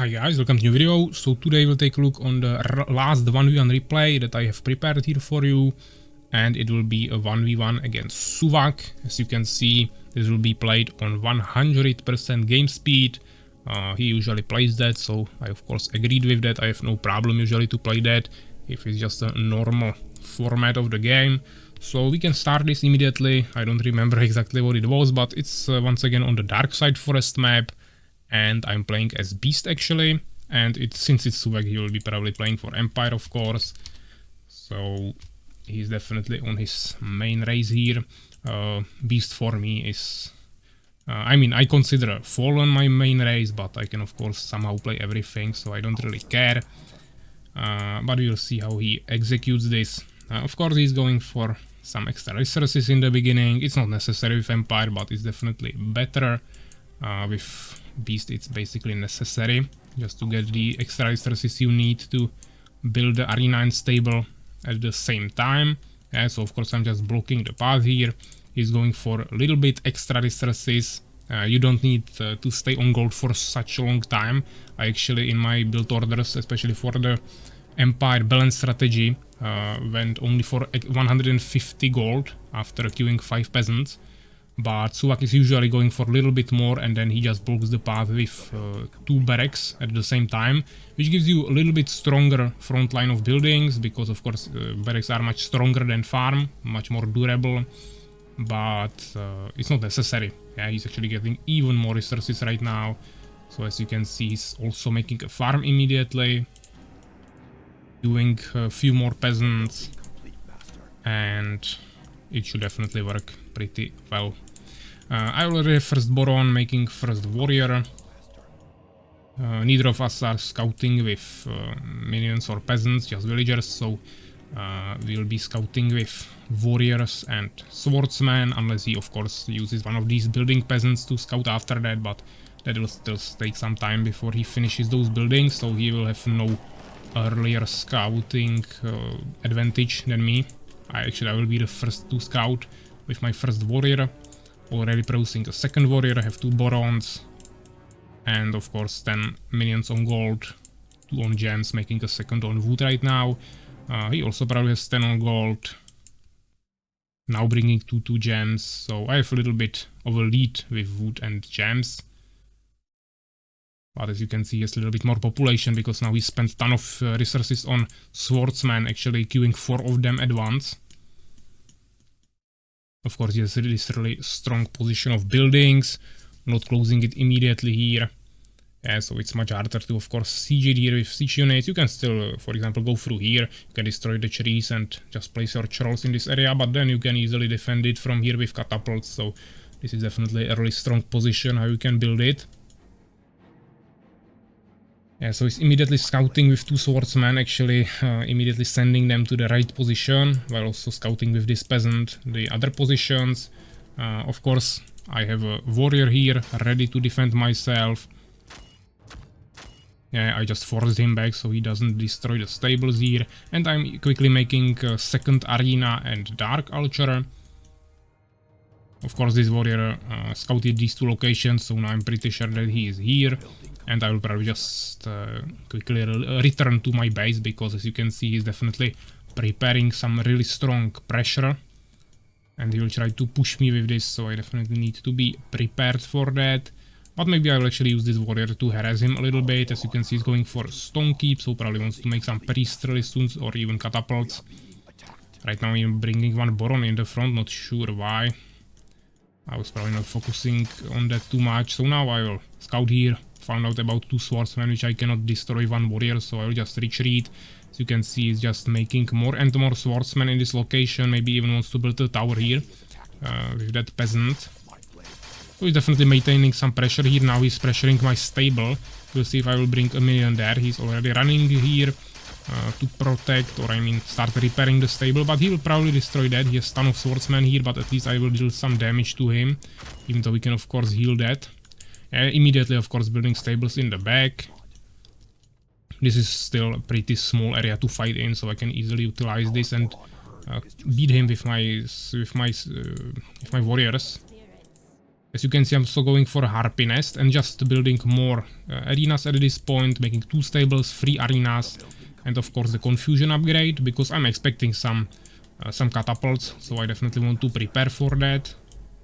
Hi guys, welcome to new video. So today we'll take a look on the last 1v1 replay that I have prepared here for you. And it will be a 1v1 against Suwak. As you can see, this will be played on 100% game speed. He usually plays that, so I of course agreed with that. I have no problem usually to play that if it's just a normal format of the game. So we can start this immediately. I don't remember exactly what it was, but it's once again on the Dark Side Forest map. And I'm playing as Beast actually, and since it's Suwak, he will be probably playing for Empire of course, so he's definitely on his main race here. Beast for me is, I mean, I consider Fallen my main race, but I can of course somehow play everything, so I don't really care. But we'll see how he executes this. Of course he's going for some extra resources in the beginning. It's not necessary with Empire, but it's definitely better. With Beast it's basically necessary just to get the extra resources you need to build the arena and stable at the same time. So of course I'm just blocking the path here. He's going for a little bit extra resources. You don't need to stay on gold for such a long time. I actually in my build orders, especially for the Empire balance strategy, went only for 150 gold after queuing 5 peasants. But Suwak is usually going for a little bit more, and then he just blocks the path with 2 barracks at the same time, which gives you a little bit stronger front line of buildings, because of course barracks are much stronger than farm, much more durable, but it's not necessary. Yeah, he's actually getting even more resources right now. So as you can see, he's also making a farm immediately, doing a few more peasants, and it should definitely work pretty well. I already have first Boron, making first warrior. Neither of us are scouting with minions or peasants, just villagers, so we'll be scouting with warriors and swordsmen, unless he of course uses one of these building peasants to scout after that, but that will still take some time before he finishes those buildings, so he will have no earlier scouting advantage than me. I will be the first to scout with my first warrior. Already producing a second warrior. I have 2 Borons. And of course 10 minions on gold, 2 on gems, making a second on wood right now. He also probably has 10 on gold. Now bringing 2 gems. So I have a little bit of a lead with wood and gems. But as you can see, he has a little bit more population, because now he spent a ton of resources on swordsmen, actually queuing 4 of them at once. Of course, he has this really strong position of buildings, not closing it immediately here. So it's much harder to, of course, siege it here with siege units. You can still, for example, go through here. You can destroy the trees and just place your trolls in this area, but then you can easily defend it from here with catapults. So this is definitely a really strong position how you can build it. Yeah, so he's immediately scouting with 2 swordsmen, actually immediately sending them to the right position, while also scouting with this peasant the other positions. Of course, I have a warrior here ready to defend myself. Yeah, I just forced him back so he doesn't destroy the stables here. And I'm quickly making a second arena and dark altar. Of course, this warrior scouted these 2 locations, so now I'm pretty sure that he is here. And I will probably just quickly return to my base, because as you can see, he's definitely preparing some really strong pressure. And he will try to push me with this, so I definitely need to be prepared for that. But maybe I will actually use this warrior to harass him a little bit. As you can see, he's going for stone keep, so probably wants to make some priest really soon, or even catapults. Right now I'm bringing 1 Boron in the front, not sure why. I was probably not focusing on that too much, so now I will scout here. Found out about 2 swordsmen, which I cannot destroy 1 warrior, so I will just retreat. As you can see, he's just making more and more swordsmen in this location. Maybe even wants to build a tower here with that peasant. So he's definitely maintaining some pressure here. Now he's pressuring my stable. We'll see if I will bring a minion there. He's already running here to protect, or I mean start repairing the stable, but he will probably destroy that. He has a ton of swordsmen here, but at least I will deal some damage to him, even though we can of course heal that. Immediately of course building stables in the back. This is still a pretty small area to fight in, so I can easily utilize this and beat him with my warriors. As you can see, I'm also going for a Harpy Nest and just building more arenas at this point, making 2 stables, 3 arenas, and of course the confusion upgrade, because I'm expecting some catapults, so I definitely want to prepare for that.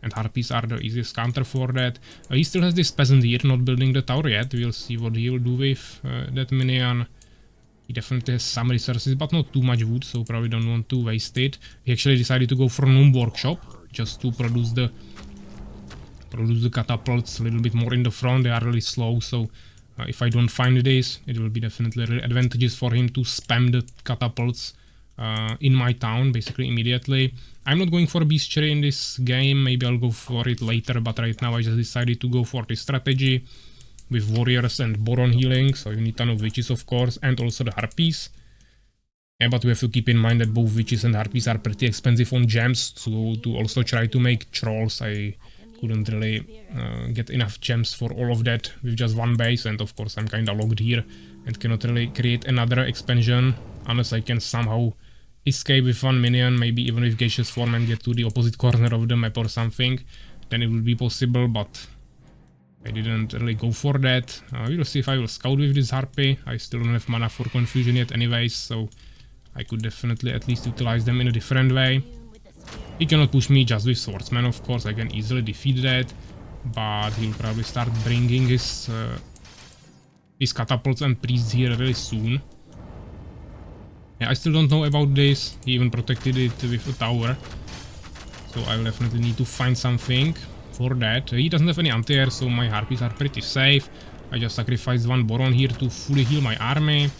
And Harpies are the easiest counter for that. He still has this peasant here, not building the tower yet. We'll see what he will do with that minion. He definitely has some resources, but not too much wood, so probably don't want to waste it. He actually decided to go for Gnome Workshop, just to produce the catapults a little bit more in the front. They are really slow, so if I don't find this, it will be definitely really advantageous for him to spam the catapults in my town, basically immediately. I'm not going for bestiary in this game, maybe I'll go for it later, but right now I just decided to go for this strategy with warriors and boron healing, so you need a ton of witches of course, and also the harpies. Yeah, but we have to keep in mind that both witches and harpies are pretty expensive on gems, so to also try to make trolls, I couldn't really get enough gems for all of that with just one base, and of course I'm kinda locked here and cannot really create another expansion unless I can somehow escape with one minion, maybe even with gaseous form, and get to the opposite corner of the map or something. Then it will be possible, but I didn't really go for that. We'll see if I will scout with this harpy. I still don't have mana for confusion yet anyways, so I could definitely at least utilize them in a different way. He cannot push me just with swordsman, of course, I can easily defeat that, but he'll probably start bringing his catapults and priests here really soon. Yeah, I still don't know about this. He even protected it with a tower, so I will definitely need to find something for that. He doesn't have any anti-air, so my harpies are pretty safe. I just sacrificed one boron here to fully heal my army.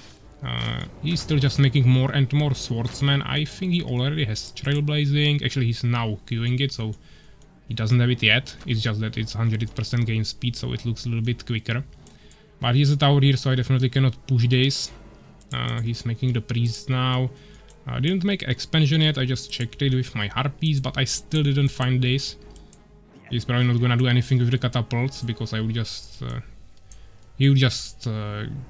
He's still just making more and more swordsmen. I think he already has trailblazing. Actually, he's now queuing it, so he doesn't have it yet. It's just that it's 100% gain speed, so it looks a little bit quicker. But he has a tower here, so I definitely cannot push this. He's making the priests now. I didn't make expansion yet, I just checked it with my harpies, but I still didn't find this. He's probably not gonna do anything with the catapults, because I would just... he would just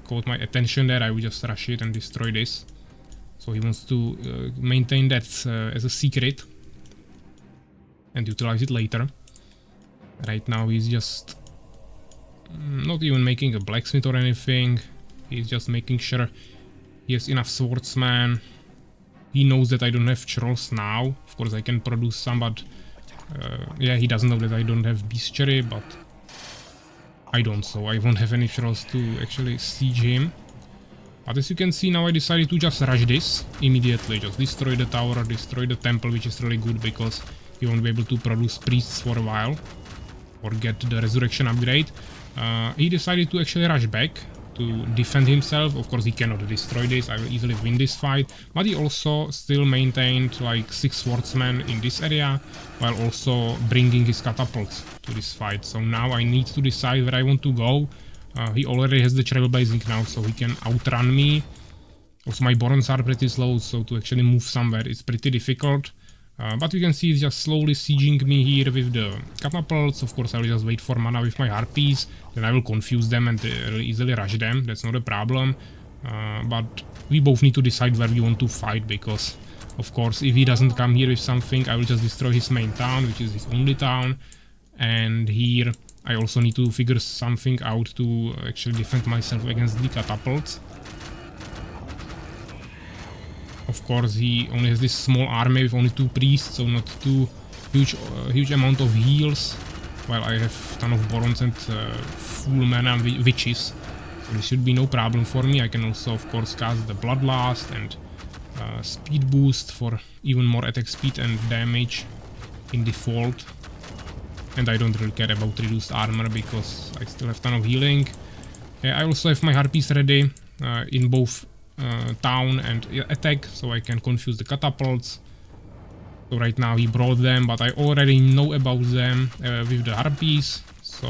caught my attention there, I would just rush it and destroy this. So he wants to maintain that as a secret and utilize it later. Right now he's just not even making a blacksmith or anything. He's just making sure he has enough swordsman. He knows that I don't have trolls now. Of course I can produce some, but yeah, he doesn't know that I don't have bestiary, but I don't, so I won't have any trolls to actually siege him. But as you can see, now I decided to just rush this immediately, just destroy the tower, destroy the temple, which is really good because you won't be able to produce priests for a while or get the resurrection upgrade. He decided to actually rush back to defend himself. Of course he cannot destroy this, I will easily win this fight, but he also still maintained like 6 swordsmen in this area while also bringing his catapults to this fight. So now I need to decide where I want to go. He already has the trailblazing now, so he can outrun me. Also my barons are pretty slow, so to actually move somewhere is pretty difficult. But you can see he's just slowly sieging me here with the catapults. Of course I will just wait for mana with my harpies, then I will confuse them and really easily rush them, that's not a problem. But we both need to decide where we want to fight, because of course if he doesn't come here with something, I will just destroy his main town, which is his only town. And here I also need to figure something out to actually defend myself against the catapults. Of course he only has this small army with only 2 priests, so not too huge amount of heals, while I have a ton of barons and full mana witches. So this should be no problem for me. I can also of course cast the Bloodlust and speed boost for even more attack speed and damage in default. And I don't really care about reduced armor because I still have a ton of healing. I also have my harpies ready in both town and attack, so I can confuse the catapults. So right now he brought them, but I already know about them with the harpies, so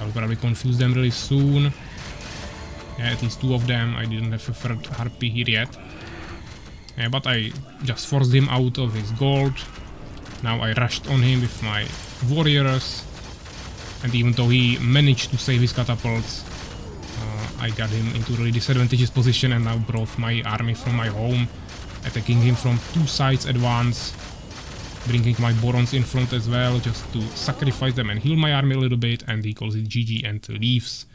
I'll probably confuse them really soon. Yeah, at least 2 of them. I didn't have a 3rd harpy here yet. But I just forced him out of his gold. Now I rushed on him with my warriors, and even though he managed to save his catapults, I got him into a really disadvantageous position and now brought my army from my home, attacking him from 2 sides at once. bringing my Borons in front as well, just to sacrifice them and heal my army a little bit, and he calls it GG and leaves.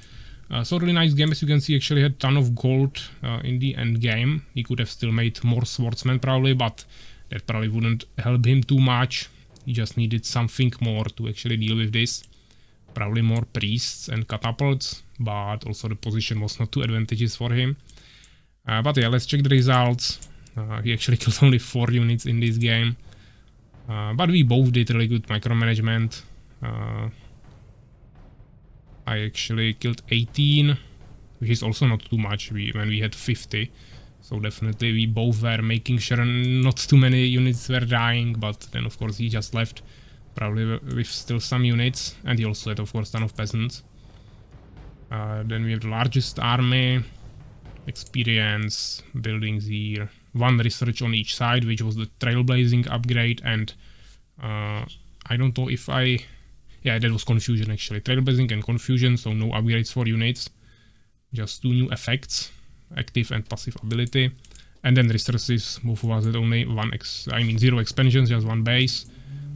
So really nice game. As you can see, actually had a ton of gold in the end game. He could have still made more swordsmen probably, but that probably wouldn't help him too much. He just needed something more to actually deal with this. Probably more priests and catapults, but also the position was not too advantageous for him. But yeah, let's check the results. He actually killed only 4 units in this game. But we both did really good micromanagement. I actually killed 18, which is also not too much when we had 50. So definitely we both were making sure not too many units were dying, but then of course he just left probably with still some units, and he also had of course a ton of peasants. Then we have the largest army, experience, buildings here, 1 research on each side, which was the trailblazing upgrade, and I don't know if yeah, that was confusion actually, trailblazing and confusion, so no upgrades for units, just 2 new effects, active and passive ability, and then resources, both of us had only 0 expansions, just 1 base,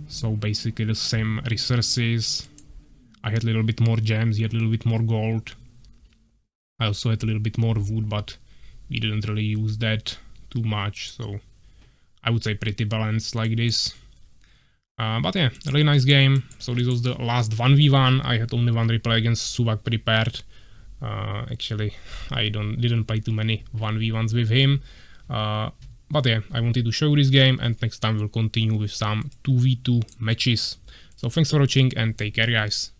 so basically the same resources. I had a little bit more gems, he had a little bit more gold. I also had a little bit more wood, but we didn't really use that too much, so I would say pretty balanced like this. But yeah, really nice game. So this was the last 1v1. I had only 1 replay against Suwak prepared. Actually, I didn't play too many 1v1s with him. But yeah, I wanted to show you this game, and next time we'll continue with some 2v2 matches. So thanks for watching and take care, guys.